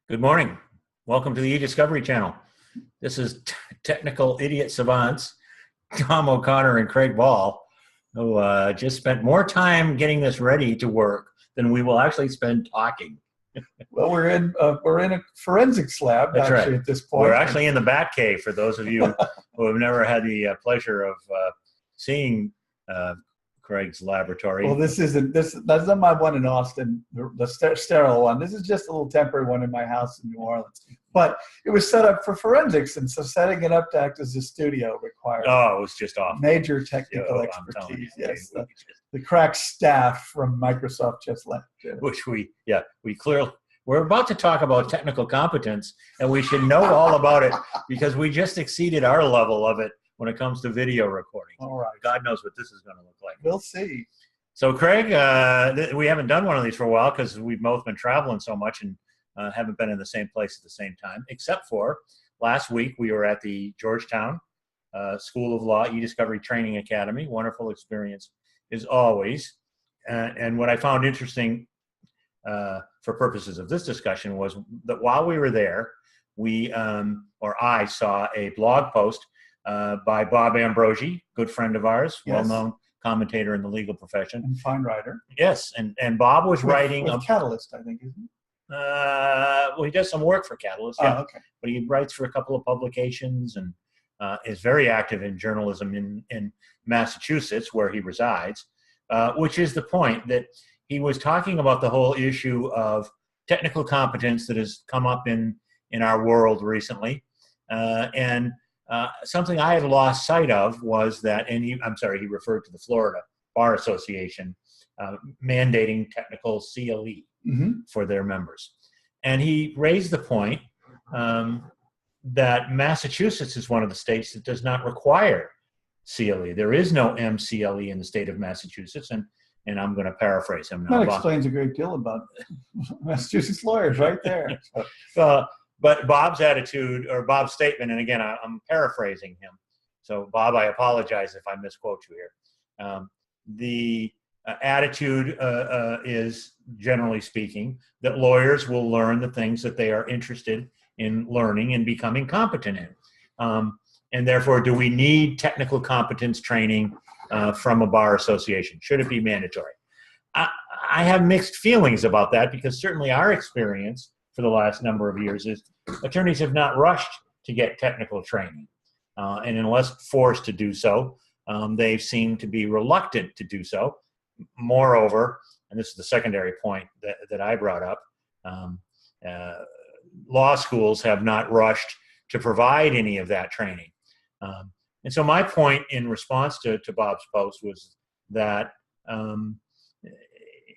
Good morning. Welcome to the eDiscovery channel. This is technical idiot savants, Tom O'Connor and Craig Ball, who just spent more time getting this ready to work than we will actually spend talking. Well, we're in a forensics lab. That's actually right. At this point. We're actually in the Bat Cave for those of you who have never had the pleasure of seeing Craig's laboratory. Well, that's not my one in Austin, the sterile one. This is just a little temporary one in my house in New Orleans. But it was set up for forensics, and so setting it up to act as a studio required it was just awful. Major technical expertise. Yes, the crack staff from Microsoft just left. Which we're about to talk about technical competence, and we should know all about it because we just exceeded our level of it when it comes to video recording. All right. God knows what this is going to look like. We'll see. So, Craig, we haven't done one of these for a while because we've both been traveling so much and haven't been in the same place at the same time, except for last week we were at the Georgetown School of Law eDiscovery Training Academy. Wonderful experience as always. And what I found interesting for purposes of this discussion was that while we were there, I saw a blog post by Bob Ambrogi, good friend of ours, yes. Well-known commentator in the legal profession. And fine writer. Yes, and Bob was writing... With Catalyst, I think, isn't he? Well, he does some work for Catalyst, yeah. Oh, okay. But he writes for a couple of publications and is very active in journalism in Massachusetts, where he resides, which is the point that he was talking about the whole issue of technical competence that has come up in our world recently. And something I had lost sight of was that, he referred to the Florida Bar Association mandating technical CLE for their members. And he raised the point that Massachusetts is one of the states that does not require CLE. There is no MCLE in the state of Massachusetts, and I'm going to paraphrase him now. That explains a great deal about Massachusetts lawyers right there. But Bob's attitude, or Bob's statement, and again, I'm paraphrasing him. So, Bob, I apologize if I misquote you here. The attitude is, generally speaking, that lawyers will learn the things that they are interested in learning and becoming competent in. And therefore, do we need technical competence training from a bar association? Should it be mandatory? I have mixed feelings about that because certainly our experience for the last number of years is attorneys have not rushed to get technical training. And unless forced to do so, they've seemed to be reluctant to do so. Moreover, and this is the secondary point that I brought up, law schools have not rushed to provide any of that training. And so my point in response to Bob's post was that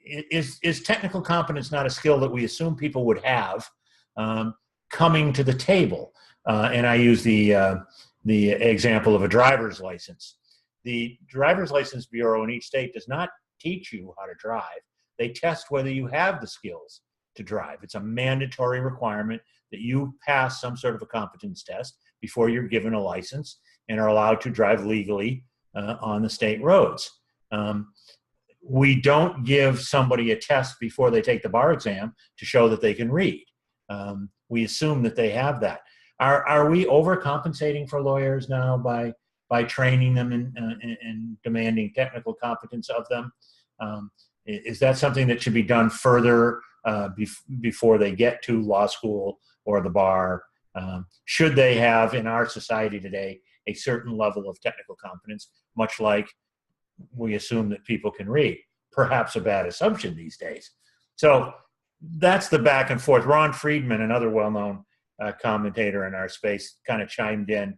is technical competence not a skill that we assume people would have coming to the table? And I use the example of a driver's license. The Driver's License Bureau in each state does not teach you how to drive. They test whether you have the skills to drive. It's a mandatory requirement that you pass some sort of a competence test before you're given a license and are allowed to drive legally on the state roads. We don't give somebody a test before they take the bar exam to show that they can read. We assume that they have that. Are we overcompensating for lawyers now by training them and demanding technical competence of them? Is that something that should be done further before they get to law school or the bar? Should they have, in our society today, a certain level of technical competence, much like we assume that people can read? Perhaps a bad assumption these days. So that's the back and forth. Ron Friedman, another well-known commentator in our space, kind of chimed in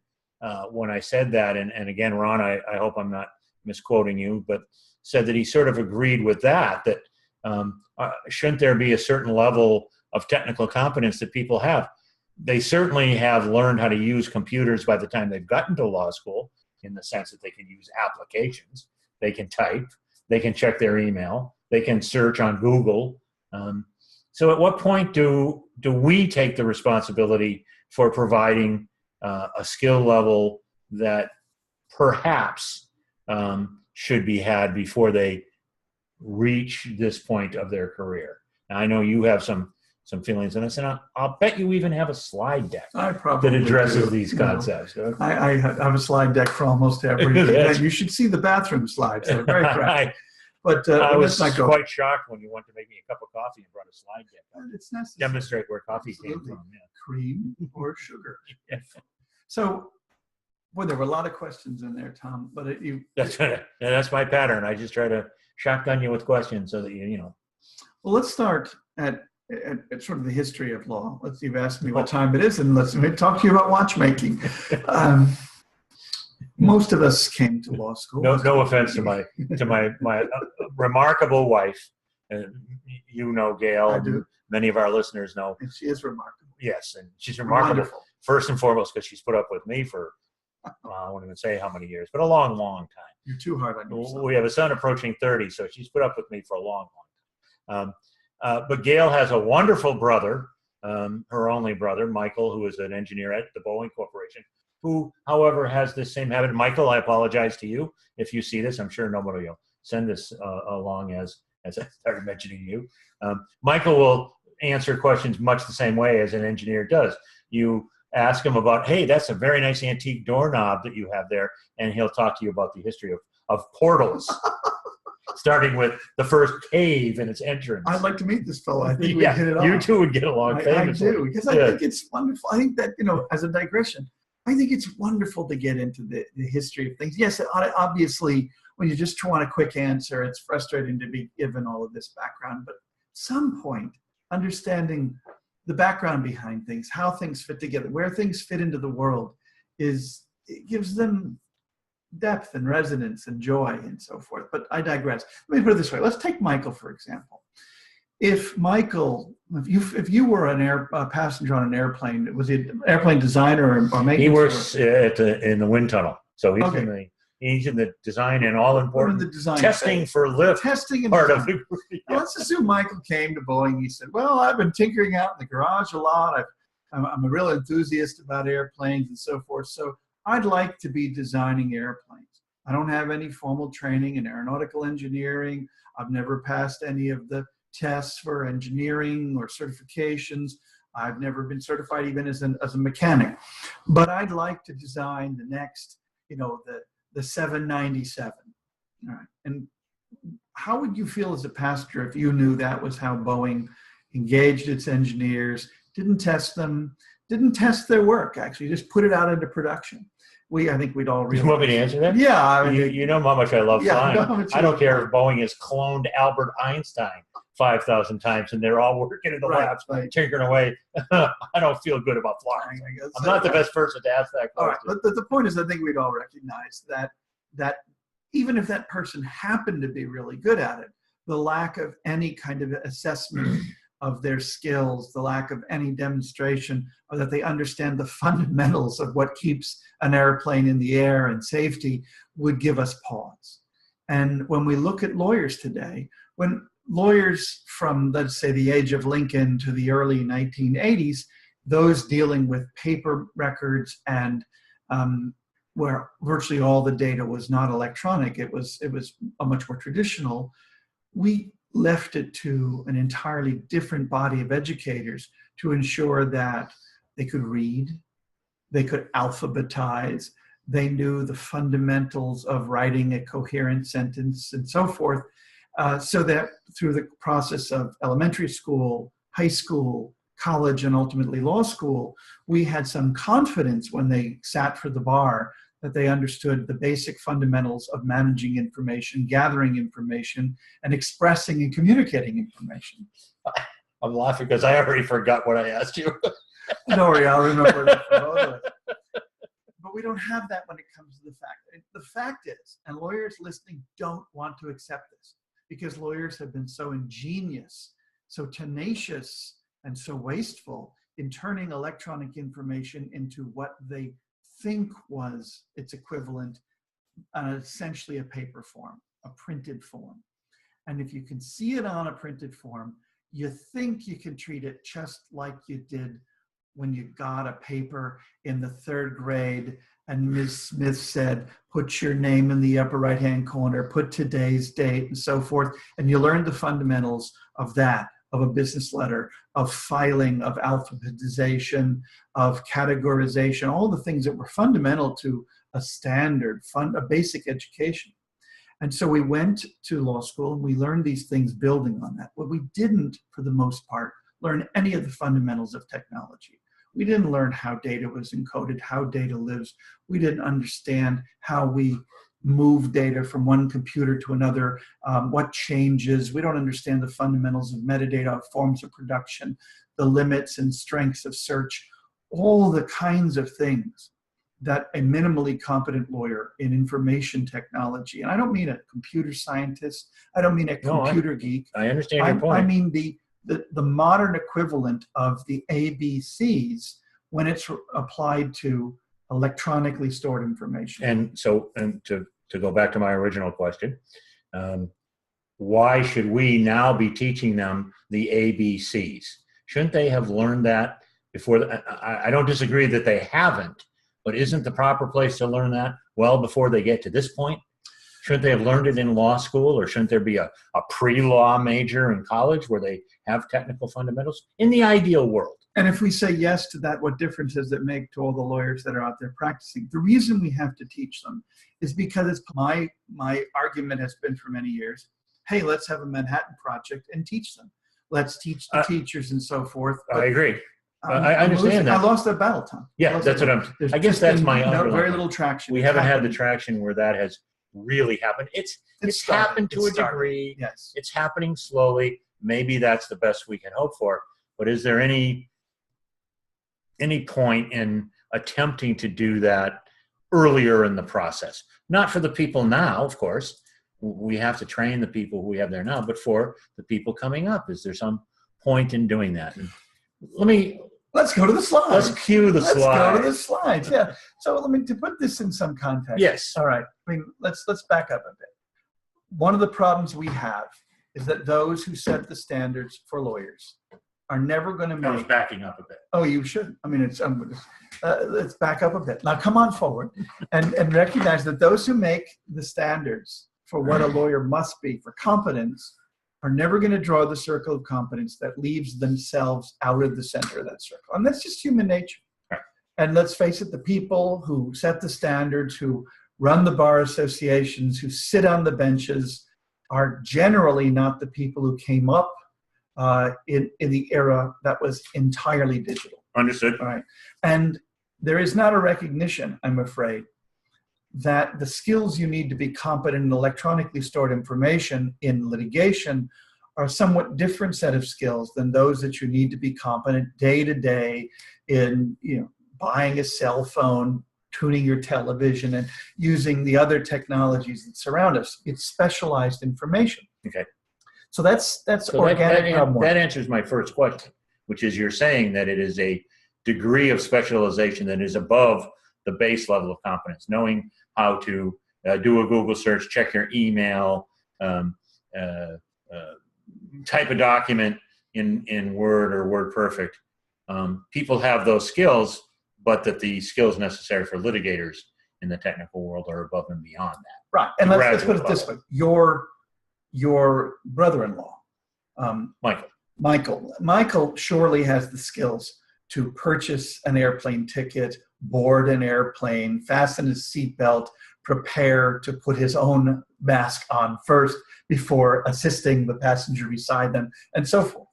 when I said that. And again, Ron, I hope I'm not misquoting you, but said that he sort of agreed with that shouldn't there be a certain level of technical competence that people have? They certainly have learned how to use computers by the time they've gotten to law school, in the sense that they can use applications, they can type, they can check their email, they can search on Google. So at what point do we take the responsibility for providing a skill level that perhaps should be had before they reach this point of their career? Now, I know you have some some feelings in us. And I'll bet you even have a slide deck I probably that addresses do. these concepts. I have a slide deck for almost everything. Yes. You should see the bathroom slides. They're very practical. But I was let's not go. quite shocked when you went to make me a cup of coffee and brought a slide deck up. It's necessary. Demonstrate where coffee Absolutely. came from. Yeah. Cream or sugar. Yeah. So, boy, there were a lot of questions in there, Tom. But That's my pattern. I just try to shotgun you with questions so that you know. Well, let's start at sort of the history of law. You've asked me what time it is, and let me talk to you about watchmaking. Most of us came to law school. No offense to my remarkable wife. You know, Gail. I do. Many of our listeners know. And she is remarkable. Yes, and she's remarkable. Wonderful. First and foremost, because she's put up with me for, I won't even say how many years, but a long, long time. You're too hard on yourself. We have a son approaching 30, so she's put up with me for a long, long time. But Gail has a wonderful brother, her only brother, Michael, who is an engineer at the Boeing Corporation, who, however, has this same habit. Michael, I apologize to you if you see this. I'm sure nobody will send this along as I started mentioning you. Michael will answer questions much the same way as an engineer does. You ask him about, hey, that's a very nice antique doorknob that you have there, and he'll talk to you about the history of portals, starting with the first cave and its entrance. I'd like to meet this fellow. I think we hit it off. You two would get along famously. I do, because I think it's wonderful. I think that, as a digression, I think it's wonderful to get into the history of things. Yes, obviously, when you just want a quick answer, it's frustrating to be given all of this background. But at some point, understanding the background behind things, how things fit together, where things fit into the world, it gives them depth and resonance and joy and so forth. But I digress. Let me put it this way. Let's take Michael, for example. If you were a passenger on an airplane, was he an airplane designer or maintenance? He works in the wind tunnel. So he's okay. He's in the design and all important testing phase. for lift. Testing and part design. of it. Yeah. Now, let's assume Michael came to Boeing. He said, well, I've been tinkering out in the garage a lot. I'm a real enthusiast about airplanes and so forth. So I'd like to be designing airplanes. I don't have any formal training in aeronautical engineering. I've never passed any of the tests for engineering or certifications. I've never been certified even as a mechanic. But I'd like to design the next, the 797. All right. And how would you feel as a passenger if you knew that was how Boeing engaged its engineers, didn't test them, didn't test their work, actually, just put it out into production? I think we'd all realize. You want me to answer that? Yeah. I mean, you know how much I love flying. I don't care fun. if Boeing has cloned Albert Einstein 5,000 times and they're all working in the labs, tinkering away. I don't feel good about flying. I'm not the best person to ask that question. All right, but the point is, I think we'd all recognize that even if that person happened to be really good at it, the lack of any kind of assessment of their skills, the lack of any demonstration or that they understand the fundamentals of what keeps an airplane in the air and safety would give us pause. And when we look at lawyers today, when lawyers from, let's say, the age of Lincoln to the early 1980s, those dealing with paper records and where virtually all the data was not electronic, it was a much more traditional, we left it to an entirely different body of educators to ensure that they could read, they could alphabetize, they knew the fundamentals of writing a coherent sentence and so forth, so that through the process of elementary school, high school, college, and ultimately law school, we had some confidence when they sat for the bar that they understood the basic fundamentals of managing information, gathering information, and expressing and communicating information. I'm laughing because I already forgot what I asked you. Don't worry, I'll remember it for both of us. But we don't have that when it comes to the fact. The fact is, and lawyers listening don't want to accept this because lawyers have been so ingenious, so tenacious, and so wasteful in turning electronic information into what they think was its equivalent, essentially a paper form, a printed form. And if you can see it on a printed form, you think you can treat it just like you did when you got a paper in the 3rd grade and Ms. Smith said, put your name in the upper right-hand corner, put today's date and so forth. And you learn the fundamentals of that, of a business letter, of filing, of alphabetization, of categorization, all the things that were fundamental to a standard, a basic education. And so we went to law school and we learned these things building on that. But we didn't, for the most part, learn any of the fundamentals of technology. We didn't learn how data was encoded, how data lives. We didn't understand how we move data from one computer to another, what changes. We don't understand the fundamentals of metadata, forms of production, the limits and strengths of search, all the kinds of things that a minimally competent lawyer in information technology, and I don't mean a computer scientist, I don't mean a computer geek. I understand your point. I mean the modern equivalent of the ABCs when it's applied to electronically stored information. And so, to go back to my original question, why should we now be teaching them the ABCs? Shouldn't they have learned that before? I don't disagree that they haven't, but isn't the proper place to learn that well before they get to this point? Shouldn't they have learned it in law school, or shouldn't there be a pre-law major in college where they have technical fundamentals in the ideal world? And if we say yes to that, what difference does it make to all the lawyers that are out there practicing? The reason we have to teach them is because it's my argument has been for many years, hey, let's have a Manhattan Project and teach them. Let's teach the teachers and so forth. But I agree. I understand that. I lost that battle, Tom. Yeah, that's what I guess that's my underlying. Very little traction. We haven't had the traction where that has really happened. It's happened to a degree. Yes. It's happening slowly. Maybe that's the best we can hope for. But is there any point in attempting to do that earlier in the process? Not for the people now, of course. We have to train the people who we have there now, but for the people coming up, is there some point in doing that? And let's go to the slides. Let's cue the slides. Let's go to the slides. Yeah. So to put this in some context. Yes. All right. I mean, let's back up a bit. One of the problems we have is that those who set the standards for lawyers are never going to make. I was backing up a bit. Oh, you should. I mean, let's back up a bit. Now, come on forward and recognize that those who make the standards for what a lawyer must be for competence are never going to draw the circle of competence that leaves themselves out of the center of that circle. And that's just human nature. Right. And let's face it, the people who set the standards, who run the bar associations, who sit on the benches, are generally not the people who came up in the era that was entirely digital. Understood. All right. And there is not a recognition, I'm afraid, that the skills you need to be competent in electronically stored information in litigation are a somewhat different set of skills than those that you need to be competent day to day in, buying a cell phone, tuning your television, and using the other technologies that surround us. It's specialized information. Okay. So that's organic problem one. That answers my first question, which is you're saying that it is a degree of specialization that is above the base level of competence, knowing how to do a Google search, check your email, type a document in Word or WordPerfect. People have those skills, but that the skills necessary for litigators in the technical world are above and beyond that. Right. And let's put it this way. Your brother-in-law, Michael surely has the skills to purchase an airplane ticket, board an airplane, fasten his seatbelt, prepare to put his own mask on first before assisting the passenger beside them, and so forth.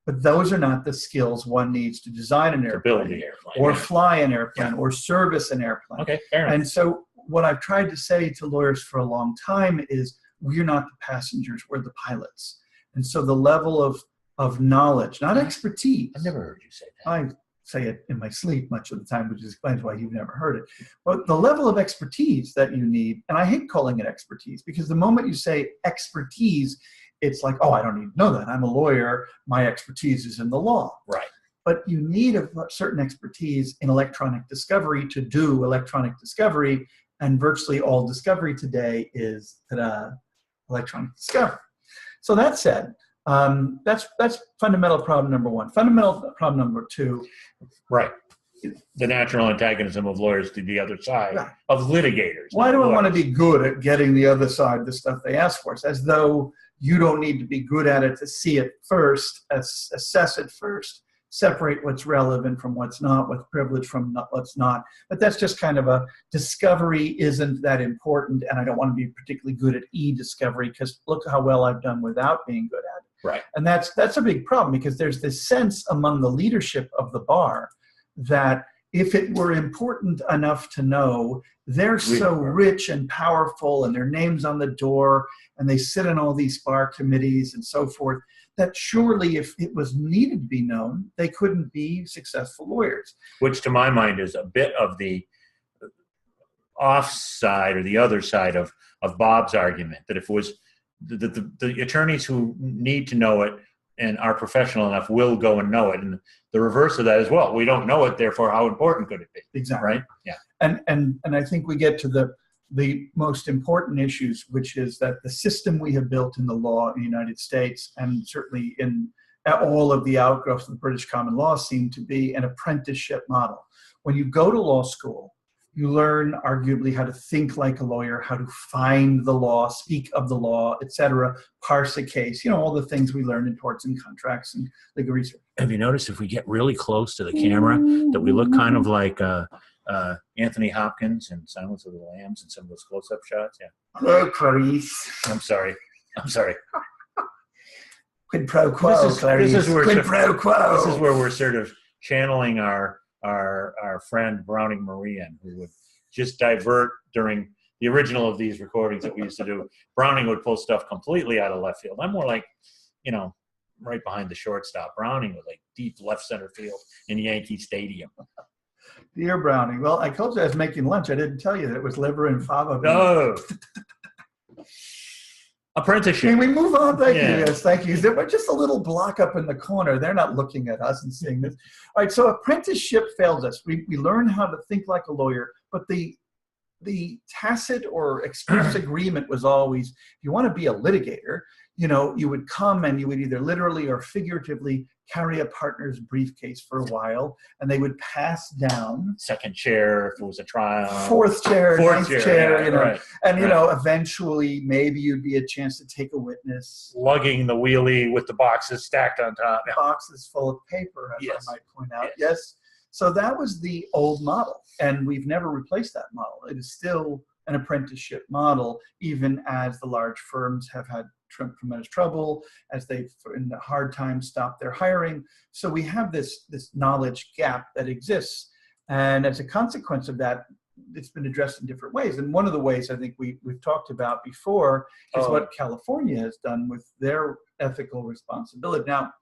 But those are not the skills one needs to design an airplane, build the airplane, or fly an airplane, or service an airplane. Okay, fair enough. And so what I've tried to say to lawyers for a long time is we're not the passengers, we're the pilots. And so the level of knowledge, not expertise. I've never heard you say that. I say it in my sleep much of the time, which explains why you've never heard it. But the level of expertise that you need, and I hate calling it expertise, because the moment you say expertise, it's like, oh, I don't need to know that. I'm a lawyer. My expertise is in the law. Right. But you need a certain expertise in electronic discovery to do electronic discovery, and virtually all discovery today is electronic discovery. So that said, that's fundamental problem number one. Fundamental problem number two. Right. The natural antagonism of lawyers to the other side, right, of litigators. Why do I want to be good at getting the other side the stuff they ask for? It's as though You don't need to be good at it to see it first, assess it first, separate what's relevant from what's not, what's privileged from what's not. But that's just kind of a discovery isn't that important, and I don't want to be particularly good at e-discovery because look how well I've done without being good at it. Right. And that's a big problem because there's this sense among the leadership of the bar that if it were important enough to know, they're so rich and powerful and their name's on the door and they sit in all these bar committees and so forth, that surely if it was needed to be known, they couldn't be successful lawyers. Which to my mind is a bit of the offside or the other side of Bob's argument, that if it was the attorneys who need to know it and are professional enough will go and know it. And the reverse of that as well. We don't know it, therefore how important could it be? Exactly. Right? Yeah. And I think we get to the most important issues, which is that the system we have built in the law in the United States, and certainly in all of the outgrowths of the British common law, seem to be an apprenticeship model. When you go to law school, you learn arguably how to think like a lawyer, how to find the law, speak of the law, etc., parse a case, all the things we learn in torts and contracts and legal research. Have you noticed if we get really close to the camera that we look kind of like Anthony Hopkins in Silence of the Lambs and some of those close-up shots? Yeah. Hello, Clarice. I'm sorry. Quid pro quo, Clarice. Quid pro quo. This is where we're sort of channeling our friend Browning Marian, who would just divert during the original of these recordings that we used to do. Browning would pull stuff completely out of left field. I'm more like, right behind the shortstop. Browning was like deep left center field in Yankee Stadium. Dear Browning. Well, I told you I was making lunch. I didn't tell you that it was liver and fava. No. Apprenticeship. Can we move on? Thank you. Yes, thank you. There was just a little block up in the corner. They're not looking at us and seeing this. All right, so apprenticeship fails us. We learn how to think like a lawyer, but the tacit or express agreement was always, if you want to be a litigator, you would come and you would either literally or figuratively carry a partner's briefcase for a while, and they would pass down second chair if it was a trial, fourth chair, ninth chair, right, and eventually maybe you'd be a chance to take a witness, lugging the wheelie with the boxes stacked on top, boxes full of paper, as yes. I might point out. Yes. So that was the old model, and we've never replaced that model. It is still an apprenticeship model, even as the large firms have had tremendous trouble, as they've in the hard times stopped their hiring. So we have this knowledge gap that exists, and as a consequence of that, it's been addressed in different ways. And one of the ways I think we've talked about before is what California has done with their ethical responsibility. Now,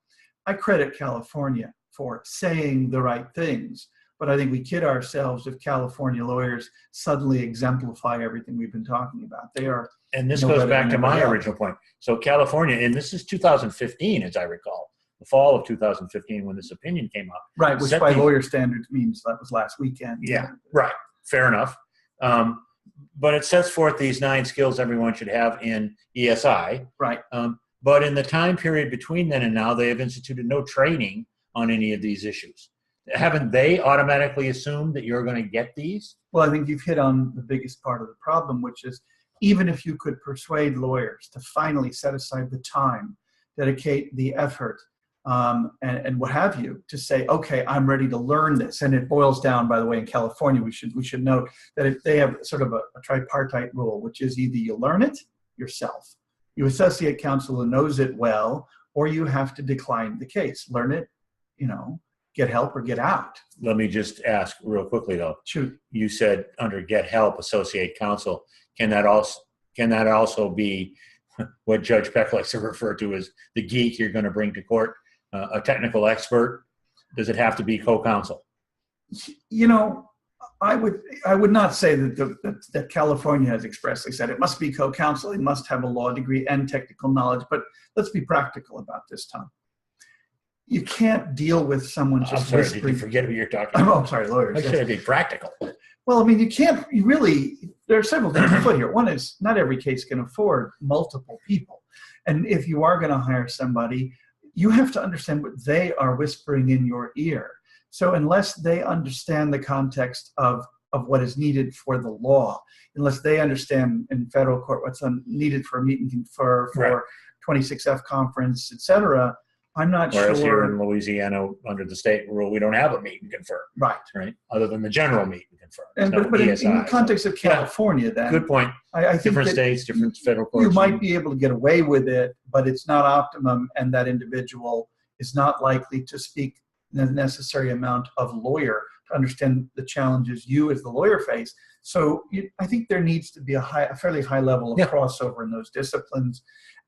I credit California for saying the right things, but I think we kid ourselves if California lawyers suddenly exemplify everything we've been talking about. They are. And this goes back to my original point. So California, and this is 2015, as I recall, the fall of 2015 when this opinion came up. Right, which by lawyer standards means that was last weekend. Yeah, right. Fair enough. But it sets forth these 9 skills everyone should have in ESI. Right. But in the time period between then and now, they have instituted no training on any of these issues. Haven't they automatically assumed that you're going to get these? Well, I think you've hit on the biggest part of the problem, which is even if you could persuade lawyers to finally set aside the time, dedicate the effort, and what have you, to say, okay, I'm ready to learn this. And it boils down, by the way, in California, we should note that they have sort of a tripartite rule, which is either you learn it yourself, you associate counsel who knows it well, or you have to decline the case. Learn it, get help or get out. Let me just ask real quickly, though. Shoot. You said under get help, associate counsel. Can that also be what Judge Peck likes to refer to as the geek you're going to bring to court, a technical expert? Does it have to be co-counsel? I would not say that California has expressly said it must be co-counsel. It must have a law degree and technical knowledge. But let's be practical about this, Tom. You can't deal with someone just whispering. Did you forget who you're talking about? I'm sorry, lawyers. I should be practical. Well, there are several things afoot here. One is not every case can afford multiple people. And if you are going to hire somebody, you have to understand what they are whispering in your ear. So unless they understand the context of what is needed for the law, unless they understand in federal court what's needed for a meet and confer, for 26F conference, et cetera. I'm not Whereas sure. here in Louisiana, under the state rule, we don't have a meet and confer, Right. right? Other than the general meet and confer. And, No but in ESI, the context so, of California, then, good point. I think Different that states, different federal courts. you might be able to get away with it, but it's not optimum, and that individual is not likely to speak the necessary amount of lawyer to understand the challenges you as the lawyer face. So I think there needs to be a fairly high level of crossover in those disciplines.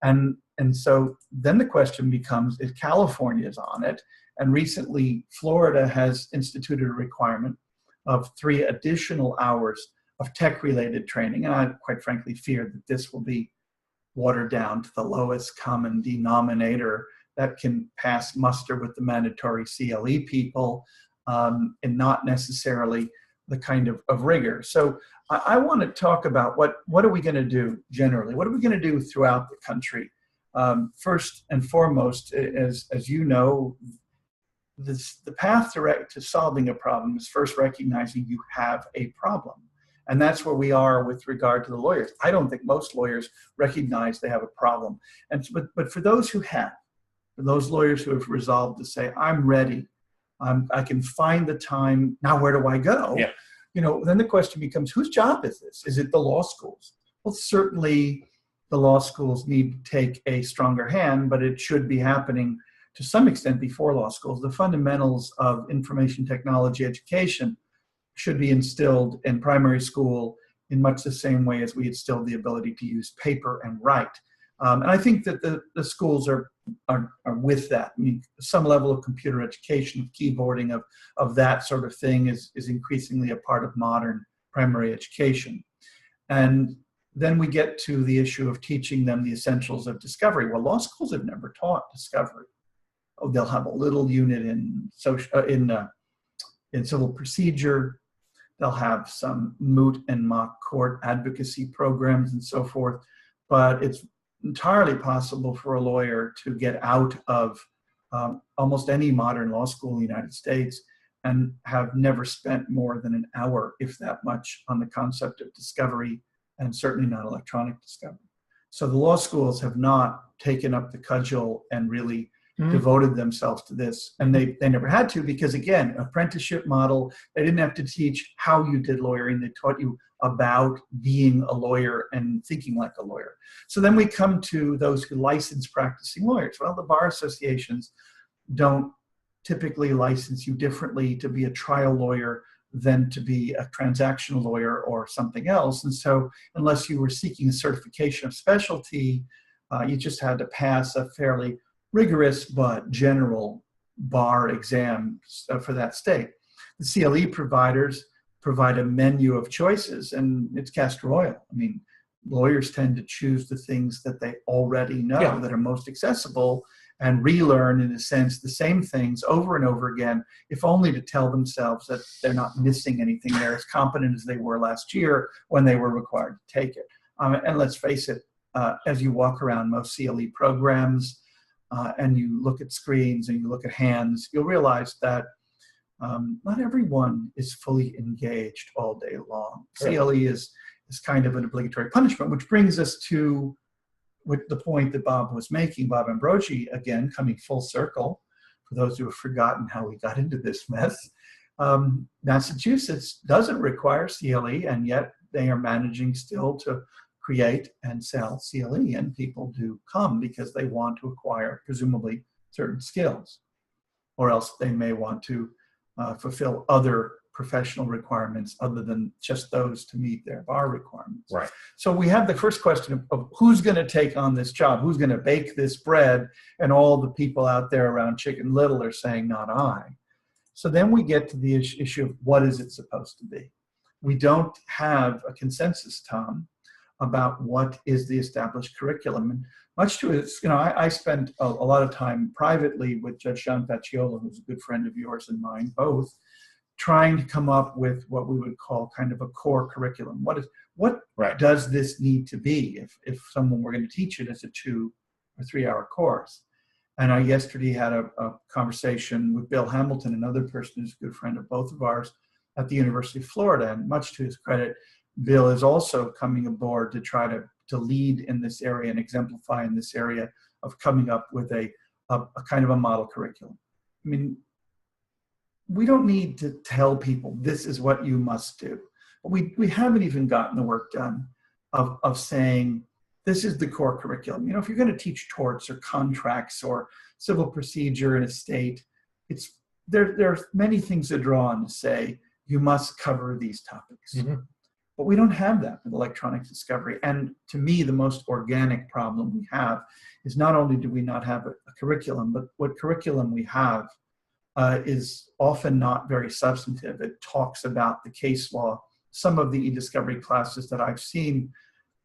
And so then the question becomes, if California is on it, and recently Florida has instituted a requirement of 3 additional hours of tech-related training, and I quite frankly fear that this will be watered down to the lowest common denominator that can pass muster with the mandatory CLE people, and not necessarily the kind of rigor. So I want to talk about what are we going to do generally? What are we going to do throughout the country? First and foremost, as you know, the path to solving a problem is first recognizing you have a problem. And that's where we are with regard to the lawyers. I don't think most lawyers recognize they have a problem. But for those who have, for those lawyers who have resolved to say, I'm ready, I can find the time, now where do I go? Yeah. Then the question becomes, whose job is this? Is it the law schools? Well, certainly the law schools need to take a stronger hand, but it should be happening to some extent before law schools. The fundamentals of information technology education should be instilled in primary school in much the same way as we instilled the ability to use paper and write. And I think that the schools are with that. I mean, some level of computer education, keyboarding of that sort of thing is increasingly a part of modern primary education. And then we get to the issue of teaching them the essentials of discovery. Well, law schools have never taught discovery. Oh, they'll have a little unit in civil procedure. They'll have some moot and mock court advocacy programs and so forth. But it's entirely possible for a lawyer to get out of almost any modern law school in the United States and have never spent more than an hour, if that much, on the concept of discovery, and certainly not electronic discovery. So the law schools have not taken up the cudgel and really devoted themselves to this. And they never had to, because again, apprenticeship model, they didn't have to teach how you did lawyering. They taught you about being a lawyer and thinking like a lawyer. So then we come to those who license practicing lawyers. Well, the bar associations don't typically license you differently to be a trial lawyer than to be a transactional lawyer or something else. And so unless you were seeking a certification of specialty, you just had to pass a fairly rigorous but general bar exam for that state. The CLE providers provide a menu of choices, and it's castor oil. I mean, lawyers tend to choose the things that they already know that are most accessible and relearn, in a sense, the same things over and over again, if only to tell themselves that they're not missing anything. They're as competent as they were last year when they were required to take it. And let's face it, as you walk around most CLE programs, and you look at screens and you look at hands, you'll realize that not everyone is fully engaged all day long. Sure. CLE is kind of an obligatory punishment, which brings us to the point that Bob was making, Bob Ambrogi, again, coming full circle, for those who have forgotten how we got into this mess. Massachusetts doesn't require CLE, and yet they are managing still to create and sell CLE, and people do come because they want to acquire, presumably, certain skills, or else they may want to fulfill other professional requirements other than just those to meet their bar requirements. Right. So we have the first question of who's going to take on this job, who's going to bake this bread, and all the people out there around Chicken Little are saying, not I. So then we get to the issue of what is it supposed to be? We don't have a consensus, Tom, about what is the established curriculum. And much to it, I spent a lot of time privately with Judge John Facciola, who's a good friend of yours and mine both, trying to come up with what we would call kind of a core curriculum. What does this need to be if someone were going to teach it as a 2 or 3 hour course? And I yesterday had a conversation with Bill Hamilton, another person who's a good friend of both of ours, at the University of Florida. And much to his credit, Bill is also coming aboard to try to to lead in this area and exemplify in this area of coming up with a kind of a model curriculum. I mean, we don't need to tell people this is what you must do. We haven't even gotten the work done of saying this is the core curriculum. You know, if you're going to teach torts or contracts or civil procedure in a state, there are many things that draw on to say you must cover these topics. Mm-hmm. But we don't have that with electronic discovery. And to me, the most organic problem we have is not only do we not have a curriculum, but what curriculum we have is often not very substantive. It talks about the case law. Some of the e-discovery classes that I've seen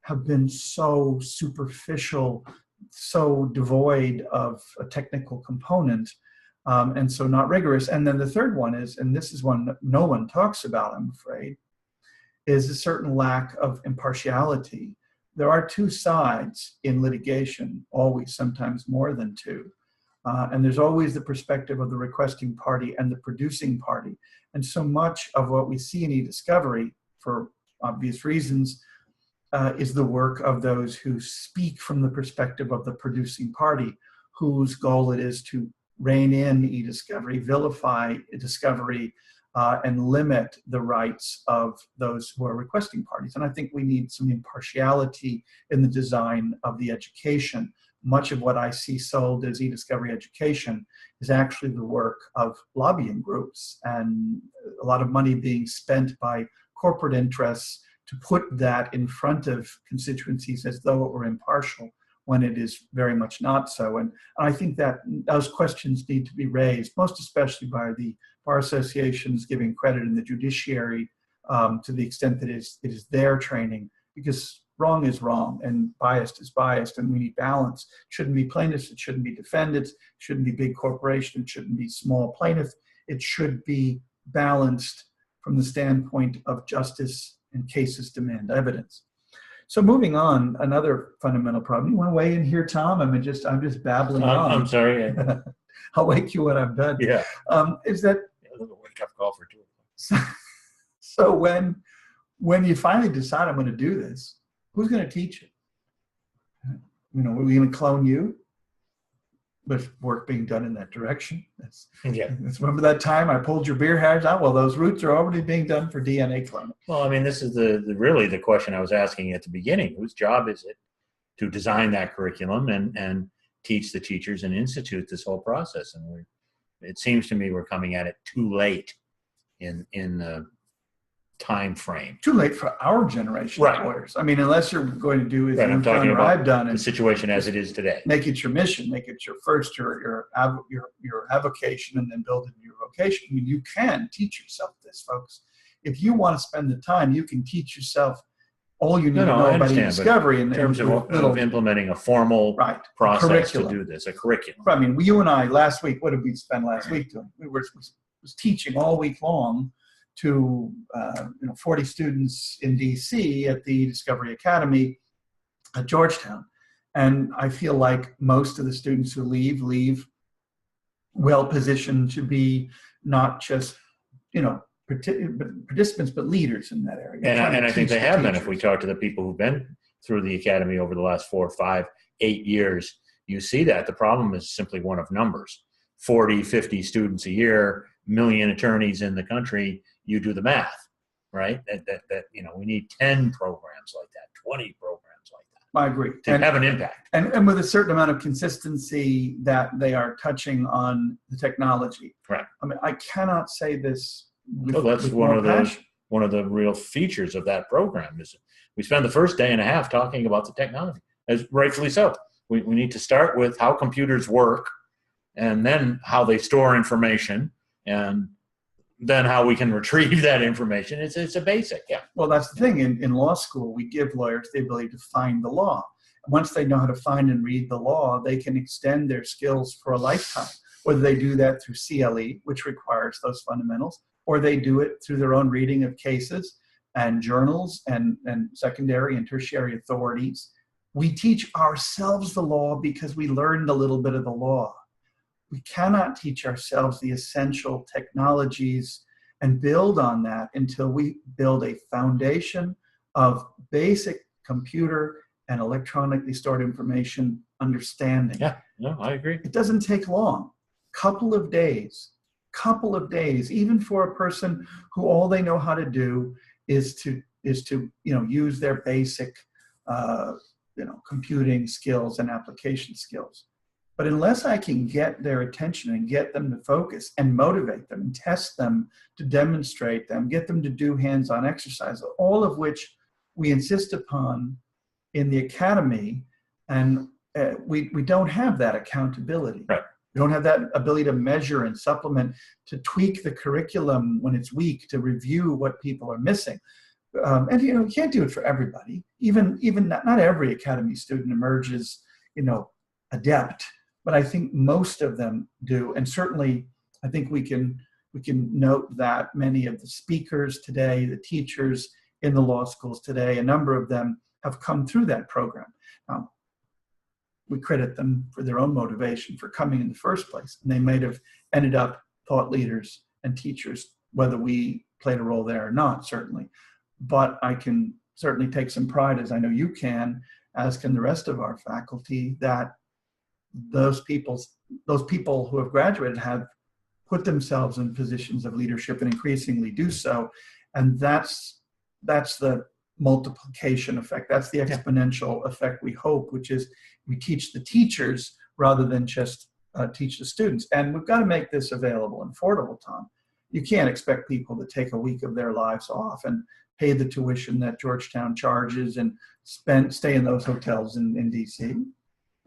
have been so superficial, so devoid of a technical component, and so not rigorous. And then the third one is, and this is one that no one talks about, I'm afraid, is a certain lack of impartiality. There are two sides in litigation, always, sometimes more than two. And there's always the perspective of the requesting party and the producing party. And so much of what we see in e-discovery, for obvious reasons, is the work of those who speak from the perspective of the producing party, whose goal it is to rein in e-discovery, vilify discovery, and limit the rights of those who are requesting parties. And I think we need some impartiality in the design of the education. Much of what I see sold as e-discovery education is actually the work of lobbying groups and a lot of money being spent by corporate interests to put that in front of constituencies as though it were impartial, when it is very much not so. And I think that those questions need to be raised, most especially by the bar associations giving credit in the judiciary to the extent that it is their training, because wrong is wrong and biased is biased, and we need balance. It shouldn't be plaintiffs, it shouldn't be defendants, it shouldn't be big corporations, it shouldn't be small plaintiffs. It should be balanced from the standpoint of justice and cases demand evidence. So moving on, another fundamental problem. You want to weigh in here, Tom? I'm just babbling on. I'm sorry. I'll wake you when I'm done. Yeah. Is that a wake-up call for 2 o'clock. So when you finally decide I'm going to do this, who's going to teach it? You know, are we going to clone you? With work being done in that direction. Remember that time I pulled your beer hairs out? Well, those roots are already being done for DNA cloning. Well, I mean, this is really the question I was asking at the beginning. Whose job is it to design that curriculum and teach the teachers and institute this whole process? And it seems to me we're coming at it too late in the time frame. Too late for our generation of lawyers. I mean, unless you're going to do as I'm talking about I've done, the situation as it is today. Make it your mission, make it your first, your avocation, and then build it into your vocation. I mean, you can teach yourself this, folks. If you want to spend the time, you can teach yourself all you need to know about discovery in terms of implementing a formal process to do this, a curriculum. I mean, you and I last week, what did we spend last week doing? We was teaching all week long to 40 students in DC at the Discovery Academy at Georgetown. And I feel like most of the students who leave well positioned to be not just, participants, but leaders in that area. And I think they have been. If we talk to the people who've been through the academy over the last 4, 5, 8 years, you see that. The problem is simply one of numbers. 40, 50 students a year, million attorneys in the country, you do the math, right? That we need 10 programs like that, 20 programs like that. I agree. To have an impact. And with a certain amount of consistency that they are touching on the technology. Right. I mean, I cannot say this with, that's one of the real features of that program is we spend the first day and a half talking about the technology, as rightfully so. We need to start with how computers work, and then how they store information, and then how we can retrieve that information. It's a basic, yeah. Well, that's the thing. In law school, we give lawyers the ability to find the law. Once they know how to find and read the law, they can extend their skills for a lifetime, whether they do that through CLE, which requires those fundamentals, or they do it through their own reading of cases and journals and secondary and tertiary authorities. We teach ourselves the law because we learned a little bit of the law. We cannot teach ourselves the essential technologies and build on that until we build a foundation of basic computer and electronically stored information understanding. Yeah, no, I agree. It doesn't take long. Couple of days, even for a person who all they know how to do is to use their basic computing skills and application skills. But unless I can get their attention and get them to focus and motivate them and test them to demonstrate them, get them to do hands-on exercise, all of which we insist upon in the academy, and we don't have that accountability. Right. We don't have that ability to measure and supplement, to tweak the curriculum when it's weak, to review what people are missing. And you can't do it for everybody. Even not every academy student emerges, adept. But I think most of them do, and certainly I think we can note that many of the speakers today, the teachers in the law schools today, a number of them have come through that program. We credit them for their own motivation for coming in the first place, and they might have ended up thought leaders and teachers, whether we played a role there or not, certainly. But I can certainly take some pride, as I know you can, as can the rest of our faculty, that those people who have graduated have put themselves in positions of leadership and increasingly do so. And that's the multiplication effect. That's the exponential effect we hope, which is we teach the teachers rather than just teach the students. And we've got to make this available and affordable, Tom. You can't expect people to take a week of their lives off and pay the tuition that Georgetown charges and stay in those hotels in DC.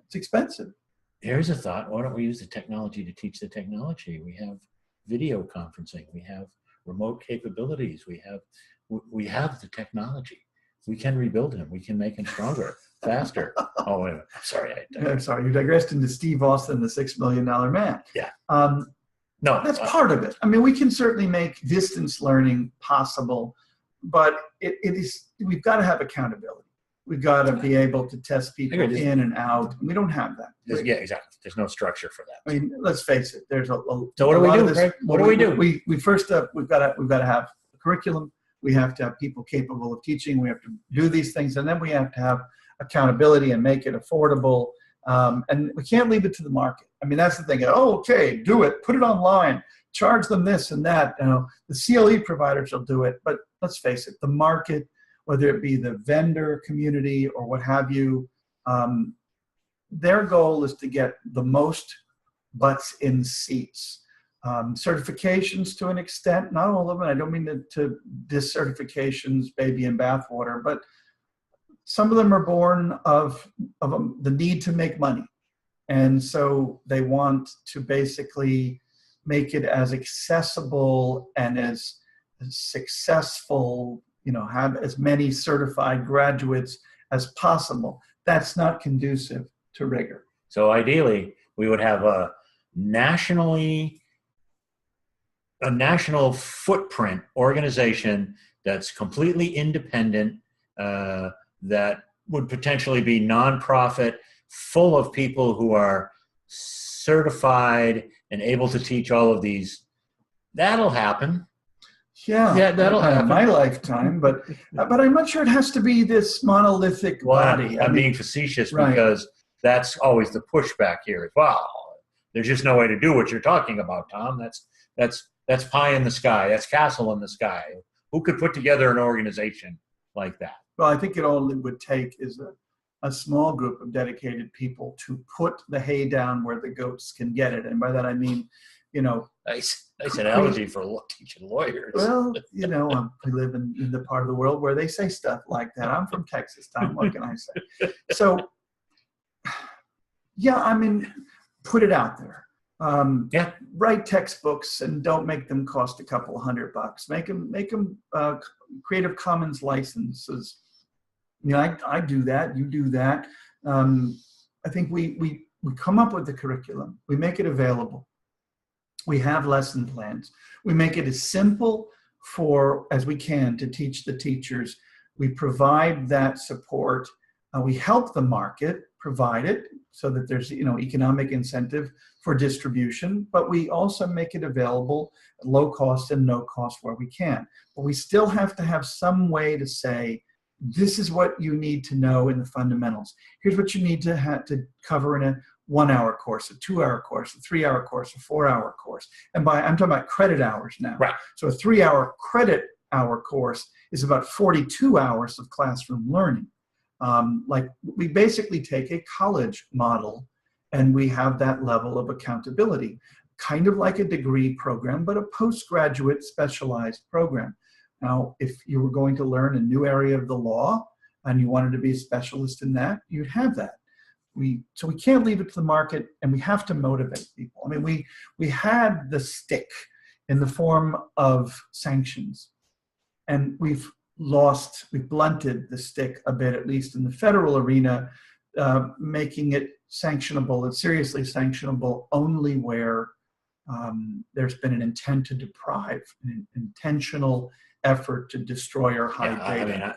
It's expensive. Here's a thought. Why don't we use the technology to teach the technology? We have video conferencing. We have remote capabilities. We have the technology. We can rebuild him. We can make him stronger, faster. Oh, wait a minute. I'm sorry. You digressed into Steve Austin, the $6 million man. Yeah. No, that's part of it. I mean, we can certainly make distance learning possible, but we've got to have accountability. We've got to be able to test people in and out. We don't have that. Yeah, exactly. There's no structure for that. I mean, let's face it. There's so what do we do, Craig? What do we do? We first up, we've got to have a curriculum. We have to have people capable of teaching. We have to do these things, and then we have to have accountability and make it affordable. And we can't leave it to the market. I mean, that's the thing. Oh, okay, do it. Put it online. Charge them this and that. The CLE providers will do it. But let's face it, the market, whether it be the vendor community or what have you, their goal is to get the most butts in seats. Certifications to an extent, not all of them. I don't mean to diss certifications, baby in bathwater, but some of them are born of the need to make money. And so they want to basically make it as accessible and as successful, have as many certified graduates as possible. That's not conducive to rigor. So ideally, we would have a national footprint organization that's completely independent, that would potentially be nonprofit, full of people who are certified and able to teach all of these. That'll happen. Yeah, that'll happen. In my lifetime, but I'm not sure it has to be this monolithic body. I'm being facetious because that's always the pushback here as well. There's just no way to do what you're talking about, Tom. That's pie in the sky. That's castle in the sky. Who could put together an organization like that? Well, I think all it would take is a small group of dedicated people to put the hay down where the goats can get it. And by that I mean, Nice analogy for teaching lawyers. Well, I live in the part of the world where they say stuff like that. I'm from Texas, Tom. What can I say? So, put it out there. Write textbooks and don't make them cost a couple $100. Make them Creative Commons licenses. I do that. You do that. I think we come up with the curriculum. We make it available. We have lesson plans. We make it as simple as we can to teach the teachers. We provide that support. We help the market provide it so that there's economic incentive for distribution, but we also make it available at low cost and no cost where we can. But we still have to have some way to say, this is what you need to know in the fundamentals. Here's what you need to cover in a 1-hour course, a 2-hour course, a 3-hour course, a 4-hour course. And I'm talking about credit hours now. Right. So a 3-hour credit hour course is about 42 hours of classroom learning. Like we basically take a college model and we have that level of accountability, kind of like a degree program, but a postgraduate specialized program. Now, if you were going to learn a new area of the law and you wanted to be a specialist in that, you'd have that. So we can't leave it to the market, and we have to motivate people. I mean, we had the stick in the form of sanctions, and we've blunted the stick a bit, at least in the federal arena, making it sanctionable and seriously sanctionable only where there's been an intent to deprive, an intentional effort to destroy or hide data. I mean,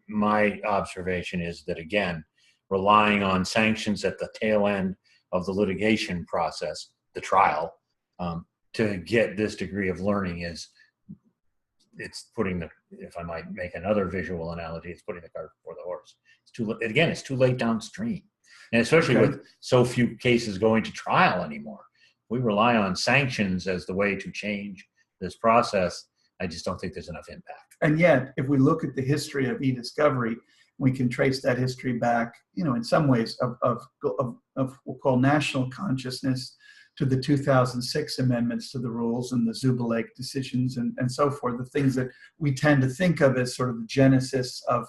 my observation is that, again, relying on sanctions at the tail end of the litigation process, the trial, to get this degree of learning it's putting if I might make another visual analogy, it's putting the cart before the horse. It's too late downstream. And especially with so few cases going to trial anymore. We rely on sanctions as the way to change this process. I just don't think there's enough impact. And yet, if we look at the history of e-discovery, we can trace that history back, in some ways of we'll call national consciousness to the 2006 amendments to the rules and the Zuba decisions and so forth, the things that we tend to think of as sort of the genesis of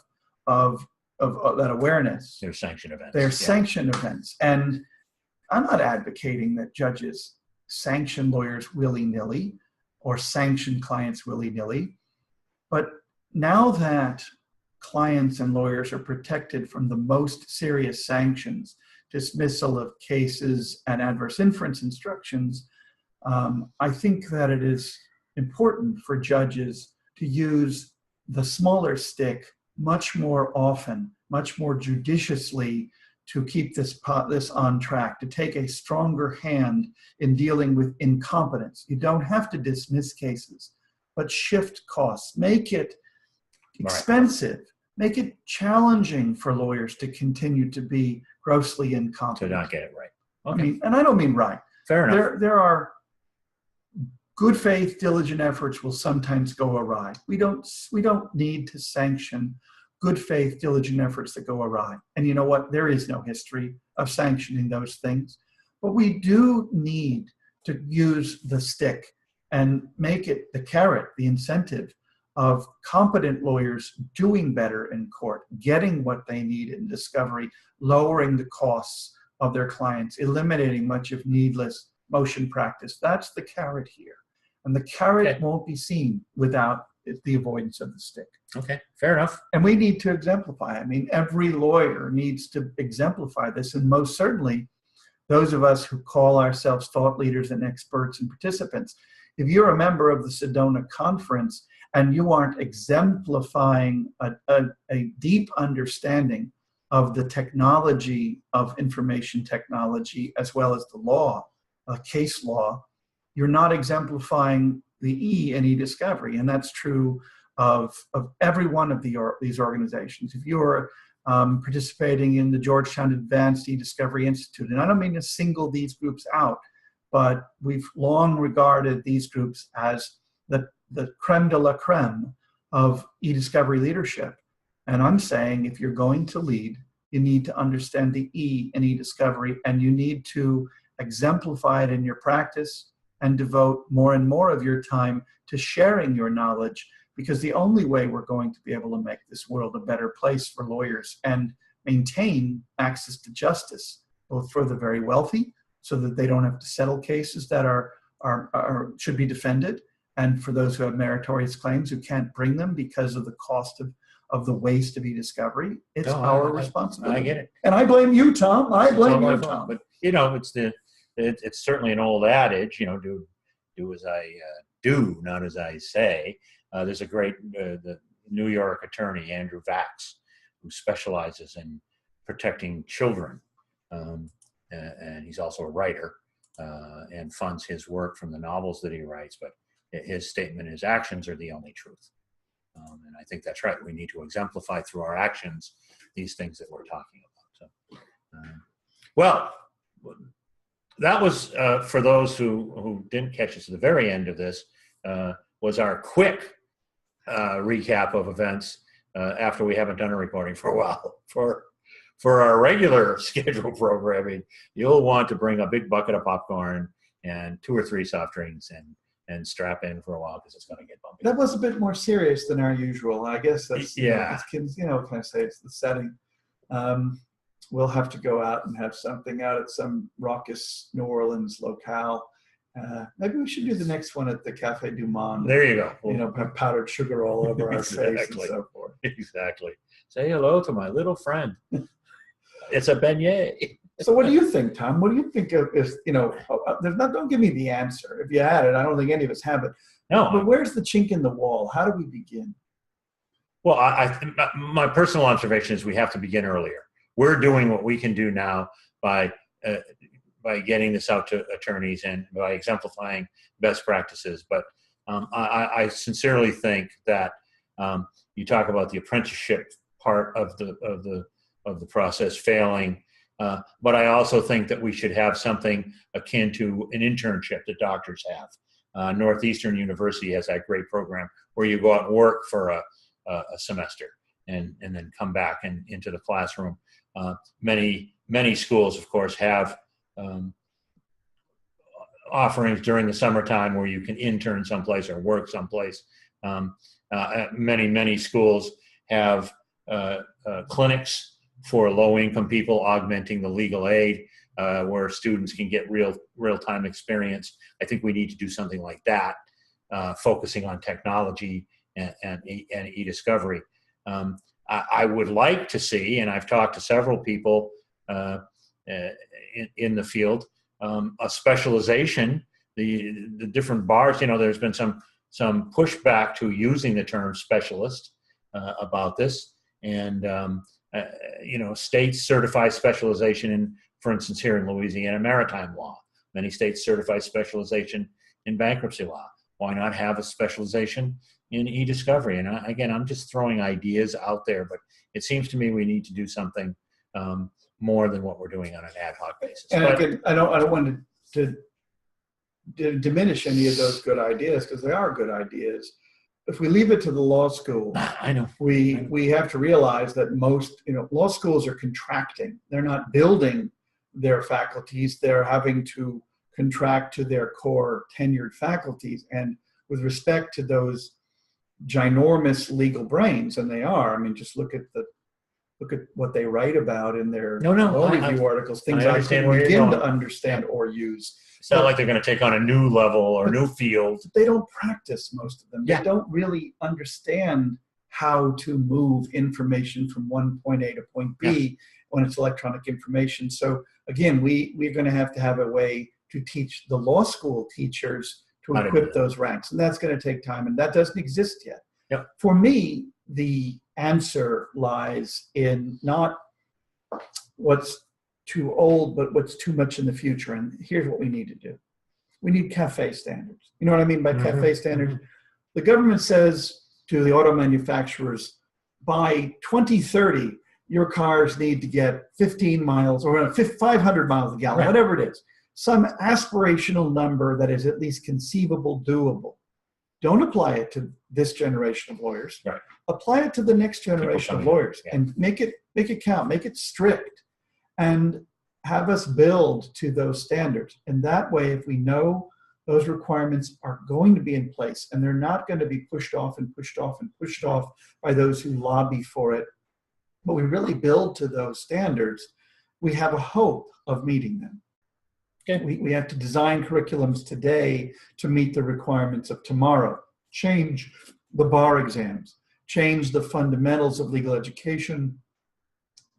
that awareness. They're sanction events. They're sanction events. And I'm not advocating that judges sanction lawyers willy-nilly or sanction clients willy-nilly, but now that clients and lawyers are protected from the most serious sanctions, dismissal of cases and adverse inference instructions, I think that it is important for judges to use the smaller stick much more often, much more judiciously, to keep this on track, to take a stronger hand in dealing with incompetence. You don't have to dismiss cases, but shift costs, make it expensive, make it challenging for lawyers to continue to be grossly incompetent. To not get it right. Okay. And I don't mean right. Fair enough. There are good faith, diligent efforts will sometimes go awry. We don't need to sanction good faith, diligent efforts that go awry. And you know what? There is no history of sanctioning those things. But we do need to use the stick and make it the carrot, the incentive of competent lawyers doing better in court, getting what they need in discovery, lowering the costs of their clients, eliminating much of needless motion practice. That's the carrot here. And the carrot won't be seen without the avoidance of the stick. Okay, fair enough. And we need to exemplify. I mean, every lawyer needs to exemplify this, and most certainly those of us who call ourselves thought leaders and experts and participants. If you're a member of the Sedona Conference and you aren't exemplifying a deep understanding of the technology of information technology as well as the law, case law, you're not exemplifying the E in e-discovery. And that's true of every one of these organizations. If you're participating in the Georgetown Advanced E-Discovery Institute, and I don't mean to single these groups out, but we've long regarded these groups as the creme de la creme of e-discovery leadership. And I'm saying if you're going to lead, you need to understand the E in e-discovery, and you need to exemplify it in your practice and devote more and more of your time to sharing your knowledge, because the only way we're going to be able to make this world a better place for lawyers and maintain access to justice, both for the very wealthy, so that they don't have to settle cases that should be defended, and for those who have meritorious claims who can't bring them because of the cost of the waste of e-discovery. It's our responsibility. I get it. And I blame you, Tom. I blame you, Tom. But it's certainly an old adage, do as I do, not as I say. There's a great the New York attorney, Andrew Vax, who specializes in protecting children. And he's also a writer and funds his work from the novels that he writes. But his statement is, actions are the only truth. And I think that's right. We need to exemplify through our actions these things that we're talking about. So, well, that was for those who didn't catch us at the very end of this, was our quick recap of events after we haven't done a recording for a while. For our regular scheduled programming, you'll want to bring a big bucket of popcorn and 2 or 3 soft drinks and strap in for a while, because it's going to get bumpy. That was a bit more serious than our usual. I guess that's, yeah. Can I say it's the setting. We'll have to go out and have something out at some raucous New Orleans locale. Maybe we should do the next one at the Café Du Monde. There you go. Have powdered sugar all over our face and so forth. Exactly. Say hello to my little friend. It's a beignet. So what do you think, Tom? What do you think is, don't give me the answer. If you had it, I don't think any of us have it. No. But where's the chink in the wall? How do we begin? Well, my personal observation is we have to begin earlier. We're doing what we can do now by getting this out to attorneys and by exemplifying best practices. But I sincerely think that you talk about the apprenticeship part of the process failing, but I also think that we should have something akin to an internship that doctors have. Northeastern University has that great program where you go out and work for a semester and then come back and into the classroom. Many schools, of course, have offerings during the summertime where you can intern someplace or work someplace. Many schools have clinics for low-income people, augmenting the legal aid, where students can get real-time experience. I think we need to do something like that, focusing on technology and e-discovery. I would like to see, and I've talked to several people in the field, a specialization. The different bars, there's been some pushback to using the term specialist about this, and states certify specialization in, for instance, here in Louisiana, maritime law. Many states certify specialization in bankruptcy law. Why not have a specialization in e-discovery? And again, I'm just throwing ideas out there, but it seems to me we need to do something more than what we're doing on an ad hoc basis. And again, I don't want to diminish any of those good ideas, because they are good ideas. If we leave it to the law school, I know we have to realize that most law schools are contracting. They're not building their faculties. They're having to contract to their core tenured faculties. And with respect to those ginormous legal brains, and they are, just look at what they write about in their law review articles, things I couldn't begin to understand or use. It's not like they're going to take on a new level or new field. They don't practice, most of them. Yeah. They don't really understand how to move information from one point A to point B when it's electronic information. So again, we're going to have a way to teach the law school teachers to equip those ranks. And that's going to take time, and that doesn't exist yet. Yep. For me, the answer lies in not what's too old, but what's too much in the future. And here's what we need to do. We need CAFE standards. You know what I mean by CAFE standards? The government says to the auto manufacturers, by 2030, your cars need to get 15 miles or 500 miles a gallon, whatever it is. Some aspirational number that is at least conceivable, doable. Don't apply it to this generation of lawyers. Right. Apply it to the next generation of lawyers and make it count, make it strict, and have us build to those standards. And that way, if we know those requirements are going to be in place and they're not going to be pushed off and pushed off and pushed off by those who lobby for it, but we really build to those standards, we have a hope of meeting them. Okay. We have to design curriculums today to meet the requirements of tomorrow. Change the bar exams, change the fundamentals of legal education,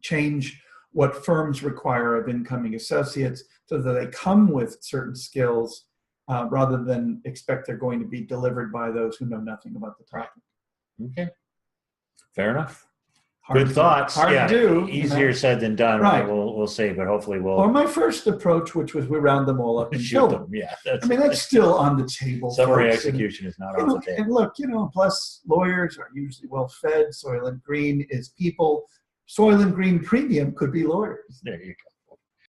change what firms require of incoming associates so that they come with certain skills rather than expect they're going to be delivered by those who know nothing about the topic. Okay, fair enough. Hard Good thoughts. Hard Yeah, to do. easier said than done. Right. We'll see, but hopefully Or we'll my first approach, which was we round them all up and shoot kill them. them. Yeah, I mean, that's still on the table. summary folks. execution is not You off know, the table. and look, plus lawyers are usually well fed. Soil and Green is people. Soil and Green Premium could be lawyers. There you go.